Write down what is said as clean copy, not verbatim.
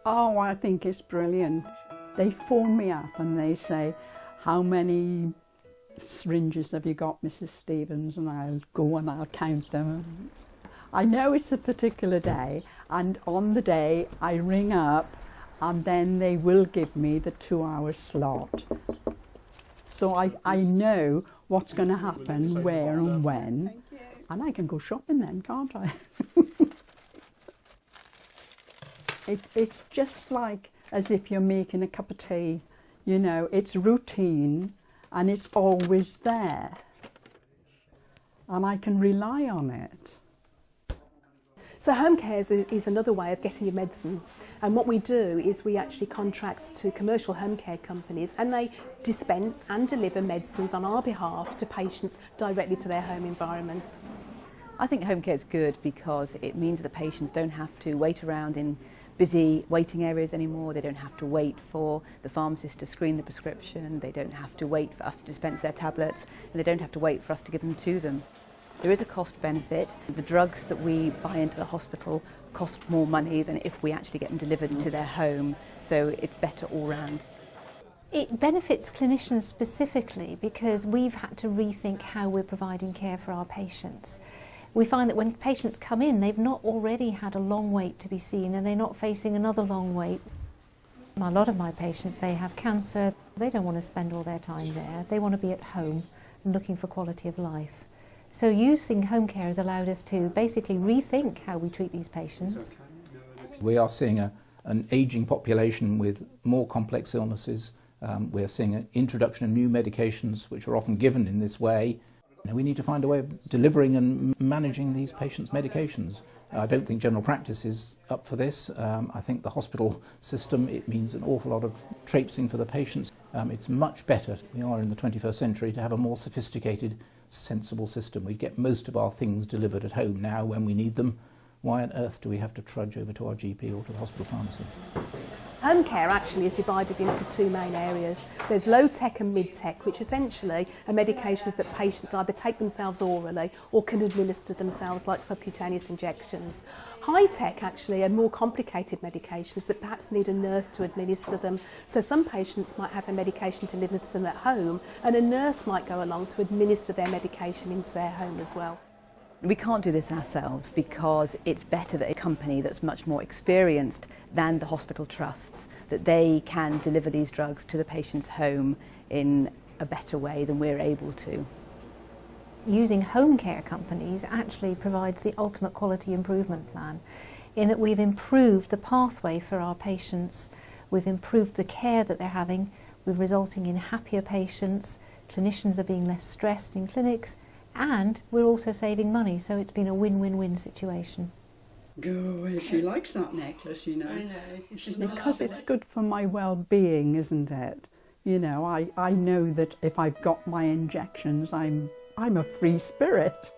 Oh, I think it's brilliant. They phone me up and they say, how many syringes have you got, Mrs. Stevens? And I'll go and I'll count them. I know it's a particular day, and on the day I ring up and then they will give me the 2-hour slot. So I know what's going to happen, where and when, and I can go shopping then, can't I? It's just like as if you're making a cup of tea, you know, it's routine and it's always there. And I can rely on it. So Homecare is another way of getting your medicines. And what we do is we actually contract to commercial home care companies, and they dispense and deliver medicines on our behalf to patients directly to their home environment. I think Homecare is good because it means that patients don't have to wait around in busy waiting areas anymore. They don't have to wait for the pharmacist to screen the prescription. They don't have to wait for us to dispense their tablets, and they don't have to wait for us to give them to them. There is a cost benefit. The drugs that we buy into the hospital cost more money than if we actually get them delivered to their home, so it's better all round. It benefits clinicians specifically because we've had to rethink how we're providing care for our patients. We find that when patients come in, they've not already had a long wait to be seen, and they're not facing another long wait. A lot of my patients, they have cancer. They don't want to spend all their time there. They want to be at home and looking for quality of life. So using Homecare has allowed us to basically rethink how we treat these patients. We are seeing an ageing population with more complex illnesses. We're seeing an introduction of new medications which are often given in this way. We need to find a way of delivering and managing these patients' medications. I don't think general practice is up for this. I think the hospital system, it means an awful lot of traipsing for the patients. It's much better, we are in the 21st century, to have a more sophisticated, sensible system. We get most of our things delivered at home now when we need them. Why on earth do we have to trudge over to our GP or to the hospital pharmacy? Homecare actually is divided into two main areas. There's low tech and mid tech, which essentially are medications that patients either take themselves orally or can administer themselves, like subcutaneous injections. High tech actually are more complicated medications that perhaps need a nurse to administer them. So some patients might have a medication delivered to them at home, and a nurse might go along to administer their medication into their home as well. We can't do this ourselves because it's better that a company that's much more experienced than the hospital trusts, that they can deliver these drugs to the patient's home in a better way than we're able to. Using home care companies actually provides the ultimate quality improvement plan, in that we've improved the pathway for our patients, we've improved the care that they're having, we're resulting in happier patients, clinicians are being less stressed in clinics, and we're also saving money, so it's been a win-win-win situation. Oh, she likes that necklace, you know. I know. Because it's good for my well-being, isn't it? You know, I know that if I've got my injections, I'm a free spirit.